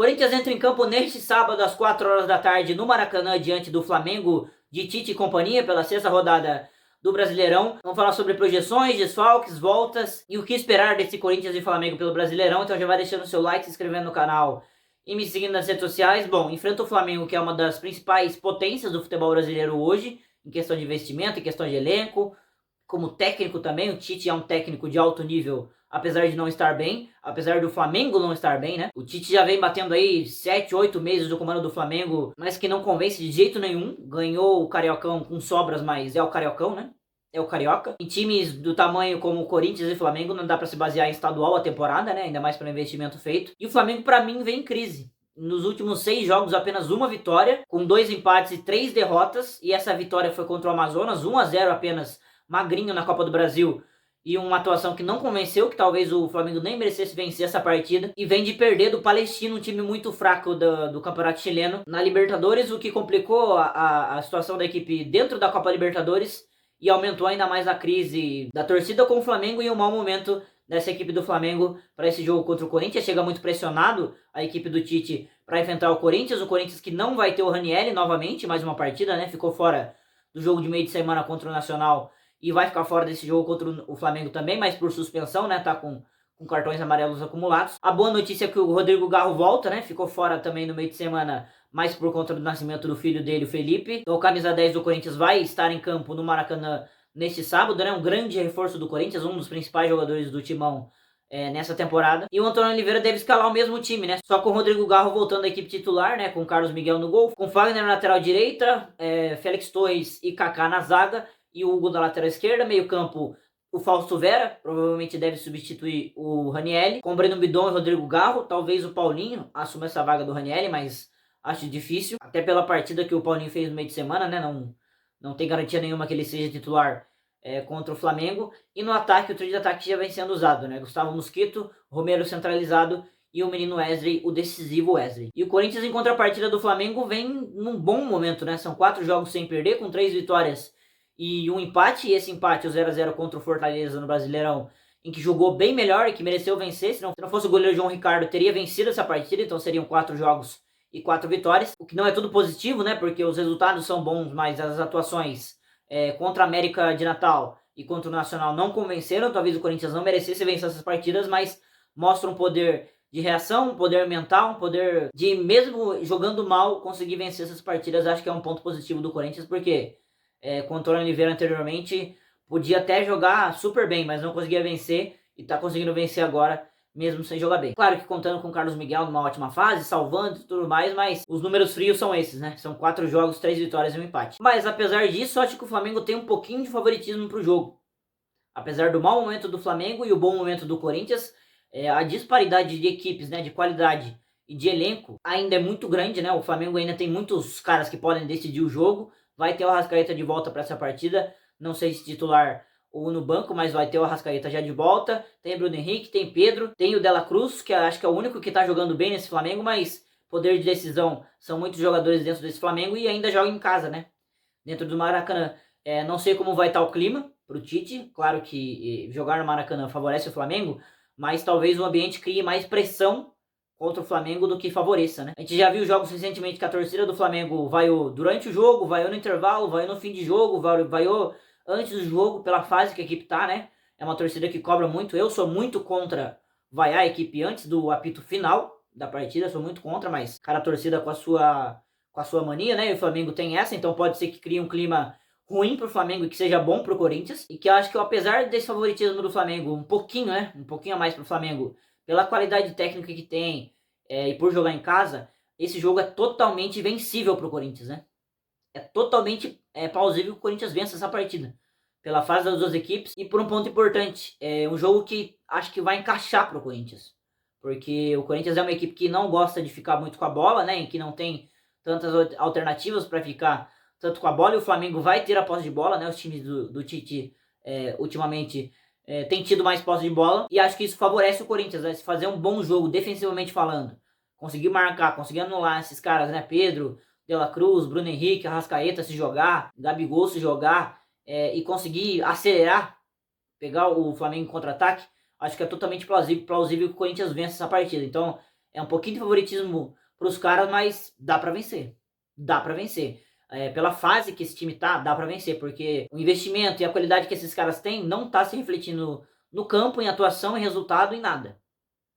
Corinthians entra em campo neste sábado às 4 horas da tarde no Maracanã diante do Flamengo de Tite e companhia pela sexta rodada do Brasileirão. Vamos falar sobre projeções, desfalques, voltas e o que esperar desse Corinthians e Flamengo pelo Brasileirão. Então já vai deixando o seu like, se inscrevendo no canal e me seguindo nas redes sociais. Bom, enfrenta o Flamengo, que é uma das principais potências do futebol brasileiro hoje, em questão de investimento, em questão de elenco, como técnico também. O Tite é um técnico de alto nível, apesar de não estar bem, apesar do Flamengo não estar bem, né? O Tite já vem batendo aí 7, 8 meses do comando do Flamengo, mas que não convence de jeito nenhum. Ganhou o Cariocão com sobras, mas é o Cariocão, né? É o Carioca. Em times do tamanho como o Corinthians e Flamengo, não dá para se basear em estadual a temporada, né? Ainda mais pelo investimento feito. E o Flamengo, para mim, vem em crise. Nos últimos 6 jogos, apenas uma vitória, com 2 empates e 3 derrotas. E essa vitória foi contra o Amazonas, 1-0 apenas, magrinho na Copa do Brasil. E uma atuação que não convenceu, que talvez o Flamengo nem merecesse vencer essa partida. E vem de perder do Palestino, um time muito fraco do Campeonato Chileno, na Libertadores, o que complicou a situação da equipe dentro da Copa Libertadores e aumentou ainda mais a crise da torcida com o Flamengo e o mau momento dessa equipe do Flamengo para esse jogo contra o Corinthians. Chega muito pressionado a equipe do Tite para enfrentar o Corinthians que não vai ter o Ranieri novamente, mais uma partida, né? Ficou fora do jogo de meio de semana contra o Nacional e vai ficar fora desse jogo contra o Flamengo também, mas por suspensão, né? Tá com cartões amarelos acumulados. A boa notícia é que o Rodrigo Garro volta, né? Ficou fora também no meio de semana, mas por conta do nascimento do filho dele, o Felipe. Então o camisa 10 do Corinthians vai estar em campo no Maracanã neste sábado, né? Um grande reforço do Corinthians, um dos principais jogadores do timão nessa temporada. E o Antônio Oliveira deve escalar o mesmo time, né? Só com o Rodrigo Garro voltando à equipe titular, né? Com o Carlos Miguel no gol, com Fagner na lateral direita, Félix Torres e Kaká na zaga, e o Hugo da lateral esquerda, meio campo o Fausto Vera, provavelmente deve substituir o Ranieri, com Breno Bidon e Rodrigo Garro. Talvez o Paulinho assuma essa vaga do Ranieri, mas acho difícil, até pela partida que o Paulinho fez no meio de semana, né? Não tem garantia nenhuma que ele seja titular contra o Flamengo. E no ataque, o trio de ataque já vem sendo usado, né? Gustavo Mosquito, Romero centralizado e o menino Wesley, o decisivo Wesley. E o Corinthians, em contrapartida do Flamengo, vem num bom momento, né? São 4 jogos sem perder, com 3 vitórias e um empate. E esse empate, o 0-0 contra o Fortaleza no Brasileirão, em que jogou bem melhor e que mereceu vencer. Se não fosse o goleiro João Ricardo, teria vencido essa partida. Então seriam 4 jogos e 4 vitórias, o que não é tudo positivo, né? Porque os resultados são bons, mas as atuações contra a América de Natal e contra o Nacional não convenceram. Talvez o Corinthians não merecesse vencer essas partidas, mas mostra um poder de reação, um poder mental, um poder de, mesmo jogando mal, conseguir vencer essas partidas. Acho que é um ponto positivo do Corinthians, porque com o Antônio Oliveira anteriormente podia até jogar super bem, mas não conseguia vencer, e tá conseguindo vencer agora, mesmo sem jogar bem. Claro que contando com o Carlos Miguel numa ótima fase, salvando e tudo mais, mas os números frios são esses, né? São 4 jogos, 3 vitórias e um empate. Mas apesar disso, acho que o Flamengo tem um pouquinho de favoritismo pro jogo. Apesar do mau momento do Flamengo e o bom momento do Corinthians, a disparidade de equipes, né, de qualidade e de elenco ainda é muito grande, né? O Flamengo ainda tem muitos caras que podem decidir o jogo. Vai ter o Arrascaeta de volta para essa partida, não sei se titular ou no banco, mas vai ter o Arrascaeta já de volta. Tem o Bruno Henrique, tem Pedro, tem o Dela Cruz, que acho que é o único que tá jogando bem nesse Flamengo, mas poder de decisão são muitos jogadores dentro desse Flamengo e ainda joga em casa, né? Dentro do Maracanã. Não sei como vai estar o clima pro Tite. Claro que jogar no Maracanã favorece o Flamengo, mas talvez o ambiente crie mais pressão contra o Flamengo do que favoreça, né? A gente já viu jogos recentemente que a torcida do Flamengo vaiou durante o jogo, vaiou no intervalo, vaiou no fim de jogo, vaiou antes do jogo, pela fase que a equipe tá, né? É uma torcida que cobra muito. Eu sou muito contra vaiar a equipe antes do apito final da partida, sou muito contra, mas cada torcida com a sua mania, né? E o Flamengo tem essa, então pode ser que crie um clima ruim pro Flamengo e que seja bom pro Corinthians. E que eu acho que, apesar desse favoritismo do Flamengo, um pouquinho, né? Um pouquinho a mais pro Flamengo, pela qualidade técnica que tem e por jogar em casa, esse jogo é totalmente vencível pro Corinthians, né? É totalmente plausível que o Corinthians vença essa partida, pela fase das duas equipes e por um ponto importante. É um jogo que acho que vai encaixar pro Corinthians, porque o Corinthians é uma equipe que não gosta de ficar muito com a bola, né? E que não tem tantas alternativas para ficar tanto com a bola. E o Flamengo vai ter a posse de bola, né? Os times do Tite ultimamente tem tido mais posse de bola, e acho que isso favorece o Corinthians, né? Se fazer um bom jogo defensivamente falando, conseguir marcar, conseguir anular esses caras, né? Pedro, De La Cruz, Bruno Henrique, Arrascaeta se jogar, Gabigol se jogar, e conseguir acelerar, pegar o Flamengo em contra-ataque, acho que é totalmente plausível que o Corinthians vença essa partida. Então É um pouquinho de favoritismo pros caras, mas dá pra vencer. Dá pra vencer. Pela fase que esse time tá, dá pra vencer, porque o investimento e a qualidade que esses caras têm não tá se refletindo no campo, em atuação, em resultado, em nada.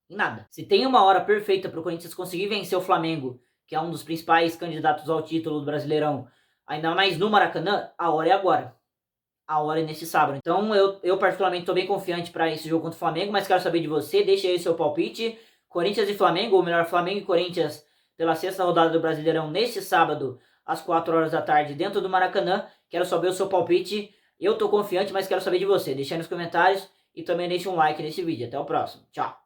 Em nada. Se tem uma hora perfeita pro Corinthians conseguir vencer o Flamengo, que é um dos principais candidatos ao título do Brasileirão, ainda mais no Maracanã, a hora é agora. A hora é nesse sábado. Então eu particularmente estou bem confiante para esse jogo contra o Flamengo, mas quero saber de você. Deixa aí o seu palpite. Corinthians e Flamengo, ou melhor, Flamengo e Corinthians pela sexta rodada do Brasileirão neste sábado, às 4 horas da tarde, dentro do Maracanã. Quero saber o seu palpite. Eu estou confiante, mas quero saber de você. Deixa aí nos comentários e também deixa um like nesse vídeo. Até o próximo. Tchau.